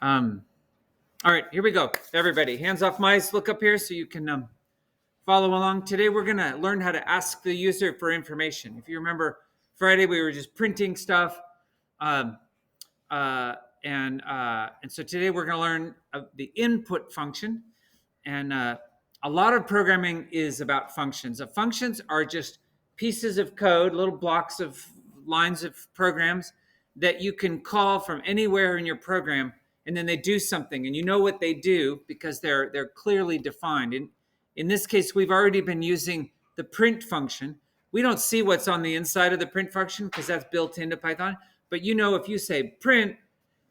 All right, here we go. Everybody, hands off mice. Look up here so you can follow along. Today, we're going to learn how to ask the user for information. If you remember, Friday, we were just printing stuff. Um, and so today, we're going to learn the input function. And a lot of programming is about functions. Functions are just pieces of code, little blocks of lines of programs that you can call from anywhere in your program, and then they do something, and you know what they do because they're clearly defined. In this case, we've already been using the print function. We don't see what's on the inside of the print function because that's built into Python. But you know, if you say print,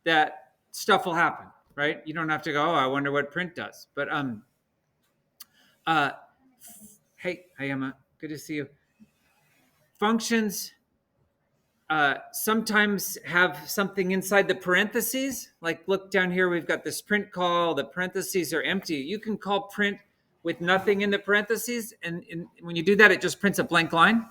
that stuff will happen, right? You don't have to go, oh, I wonder what print does. But hey, Emma, good to see you. Functions sometimes have something inside the parentheses. Like look down here, we've got this print call. The parentheses are empty. You can call print with nothing in the parentheses, and when you do that, it just prints a blank line.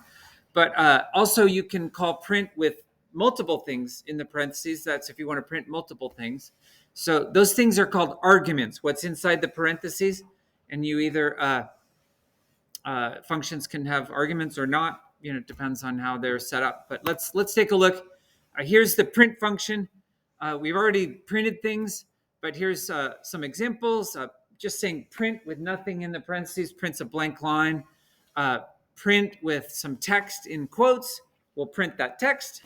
But also, you can call print with multiple things in the parentheses. That's if you want to print multiple things. So those things are called arguments. What's inside the parentheses, and you either functions can have arguments or not. You know, it depends on how they're set up. But let's take a look. Here's the print function. We've already printed things, but here's some examples. Just saying print with nothing in the parentheses prints a blank line. Print with some text in quotes will print that text.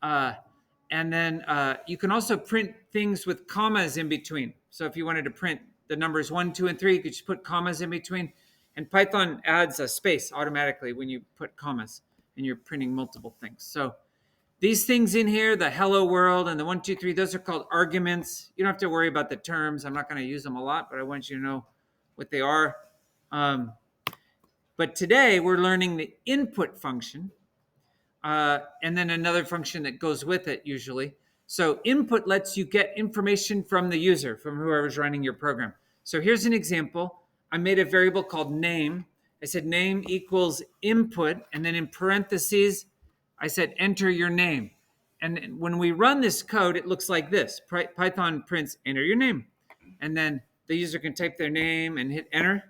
And then you can also print things with commas in between. So if you wanted to print the numbers 1, 2, and 3, you could just put commas in between. And Python adds a space automatically when you put commas and you're printing multiple things. So these things in here, the hello world and the 1, 2, 3, those are called arguments. You don't have to worry about the terms. I'm not going to use them a lot, but I want you to know what they are. But today we're learning the input function and then another function that goes with it usually. So input lets you get information from the user, from whoever's running your program. So here's an example. I made a variable called name. I said name equals input, and then in parentheses, I said enter your name. And when we run this code, it looks like this. Python prints enter your name. And then the user can type their name and hit enter.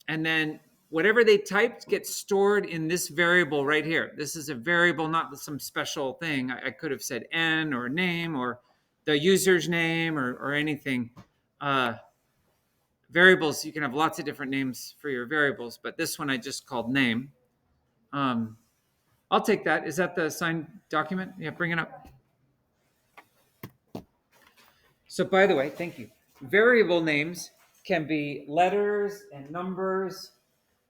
And then whatever they typed gets stored in this variable right here. This is a variable, not some special thing. I could have said n or name or the user's name or anything. Variables, you can have lots of different names for your variables, but this one I just called name. I'll take that. Is that the signed document? Yeah, bring it up. So by the way, thank you. Variable names can be letters and numbers,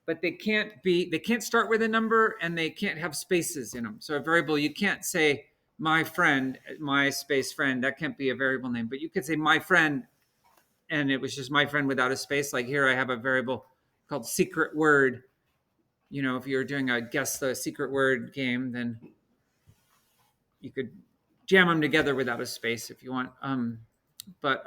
but they can't start with a number and they can't have spaces in them. So a variable, you can't say my friend, my space friend, that can't be a variable name, but you could say my friend and it was just my friend without a space. Like here I have a variable called secret word. You know, if you're doing a guess the secret word game, then you could jam them together without a space if you want. But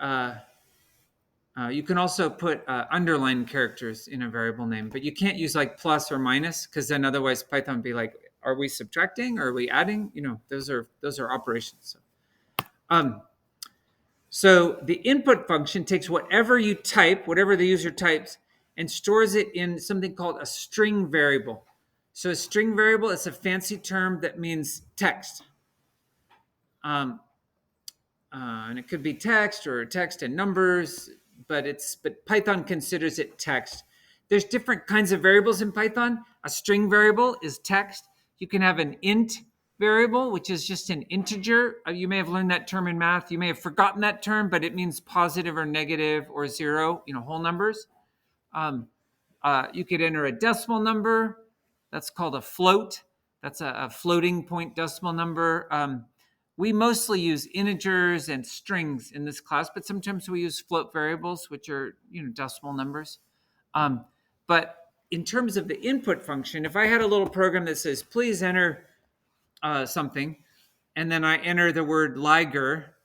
you can also put underline characters in a variable name, but you can't use like plus or minus because then otherwise Python would be like, are we subtracting? Or are we adding? You know, those are operations. So the input function takes whatever you type, whatever the user types, and stores it in something called a string variable. So a string variable is a fancy term that means text. And it could be text or text and numbers, but Python considers it text. There's different kinds of variables in Python. A string variable is text. You can have an int variable, which is just an integer. You may have learned that term in math. You may have forgotten that term, but it means positive or negative or zero, whole numbers. You could enter a decimal number. That's called a float. That's a floating point decimal number. We mostly use integers and strings in this class, but sometimes we use float variables, which are decimal numbers. But in terms of the input function, if I had a little program that says, please enter something, and then I enter the word Liger,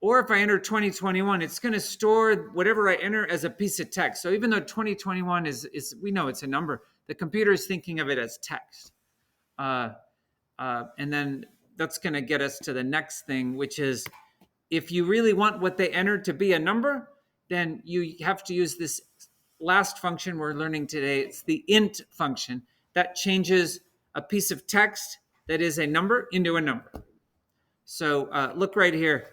or if I enter 2021, it's going to store whatever I enter as a piece of text. So even though 2021 is we know it's a number, the computer is thinking of it as text. And then that's going to get us to the next thing, which is if you really want what they entered to be a number, then you have to use this last function we're learning today. It's the int function that changes a piece of text that is a number into a number. So look right here.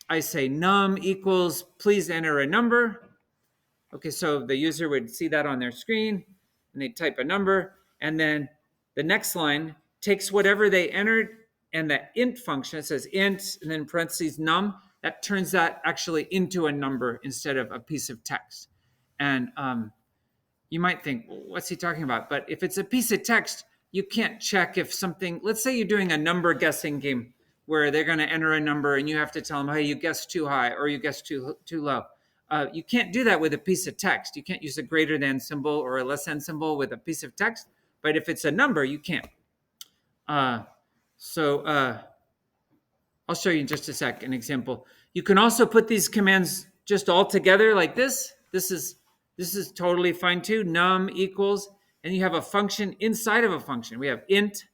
I say num equals, please enter a number. Okay, so the user would see that on their screen, and they type a number, and then the next line takes whatever they entered, and the int function, it says int, and then parentheses num, that turns that actually into a number instead of a piece of text. And you might think, well, what's he talking about? But if it's a piece of text, you can't check if something, let's say you're doing a number guessing game where they're going to enter a number and you have to tell them, hey, you guessed too high or you guessed too low. You can't do that with a piece of text. You can't use a greater than symbol or a less than symbol with a piece of text. But if it's a number, you can. So I'll show you in just a sec an example. You can also put these commands just all together like this. This is totally fine too. Num equals, and you have a function inside of a function. We have int,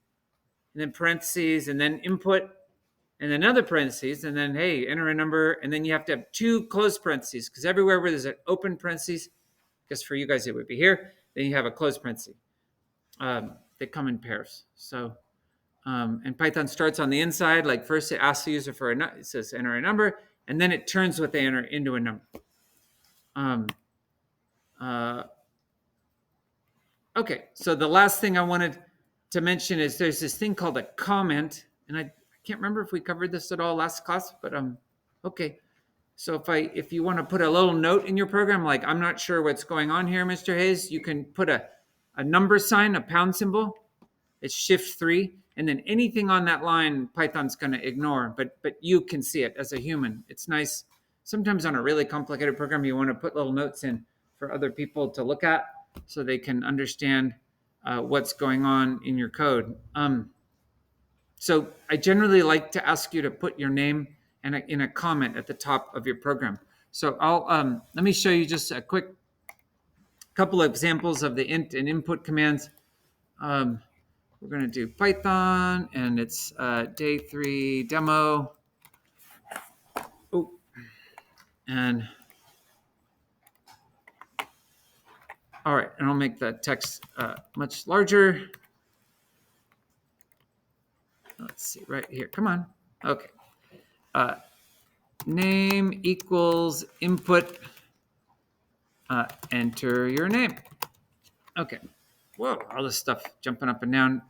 and then parentheses, and then input, and another parentheses, and then, hey, enter a number, and then you have to have two close parentheses, because everywhere where there's an open parentheses, I guess for you guys it would be here, then you have a closed parenthesis. They come in pairs. So, and Python starts on the inside, like first it asks the user for it says enter a number, and then it turns what they enter into a number. Okay, so the last thing I wanted to mention is there's this thing called a comment, and I can't remember if we covered this at all last class, but okay. So if you want to put a little note in your program, like I'm not sure what's going on here, Mr. Hayes, you can put a number sign, a pound symbol. It's shift 3, and then anything on that line, Python's going to ignore, but you can see it as a human. It's nice. Sometimes on a really complicated program, you want to put little notes in for other people to look at so they can understand what's going on in your code. So I generally like to ask you to put your name in a comment at the top of your program. So let me show you just a quick couple of examples of the int and input commands. We're going to do Python, and it's day 3 demo. Oh, and all right, and I'll make the text much larger. Let's see, right here. Come on. Okay. Name equals input. Enter your name. Okay. Whoa, all this stuff jumping up and down.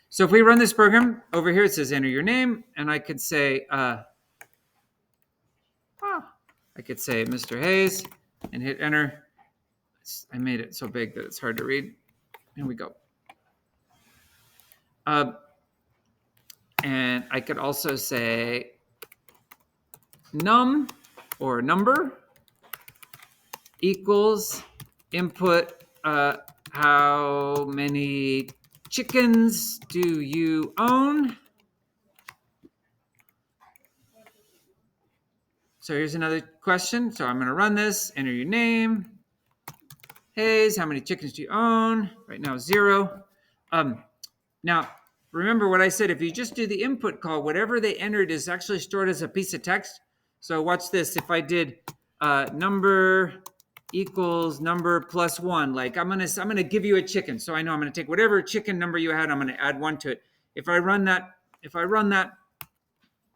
So if we run this program, over here it says enter your name, and I could say, Mr. Hayes, and hit enter. I made it so big that it's hard to read. Here we go. And I could also say num or number equals input how many chickens do you own? So here's another question. So I'm going to run this, enter your name. Hayes, how many chickens do you own? Right now, 0. Now, remember what I said. If you just do the input call, whatever they entered is actually stored as a piece of text. So watch this. If I did number equals number plus 1, like I'm gonna give you a chicken. So I know I'm gonna take whatever chicken number you had, I'm gonna add 1 to it. If I run that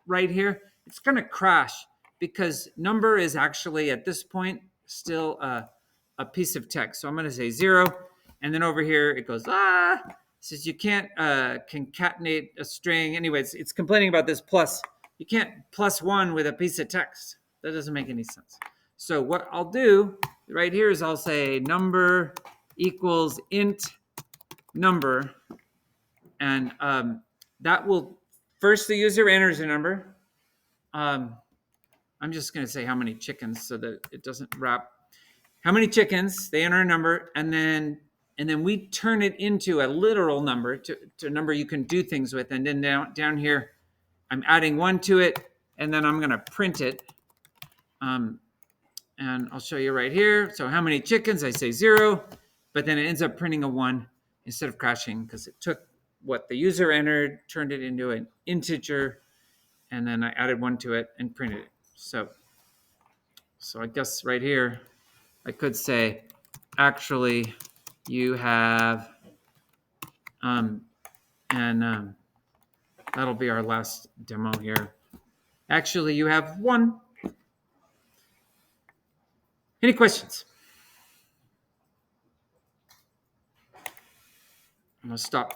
right here, it's gonna crash because number is actually at this point still a piece of text. So I'm gonna say 0, and then over here it goes it says you can't concatenate a string. Anyways, it's complaining about this plus. You can't plus 1 with a piece of text. That doesn't make any sense. So what I'll do right here is I'll say number equals int number, and that will first the user enters a number. I'm just going to say how many chickens so that it doesn't wrap. How many chickens? They enter a number, and then we turn it into a literal number to a number you can do things with. And then down here, I'm adding 1 to it, and then I'm going to print it. And I'll show you right here. So how many chickens? I say 0, but then it ends up printing a 1 instead of crashing because it took what the user entered, turned it into an integer, and then I added 1 to it and printed it. So I guess right here, I could say, actually, you have, and that'll be our last demo here. Actually, you have 1. Any questions? I'm going to stop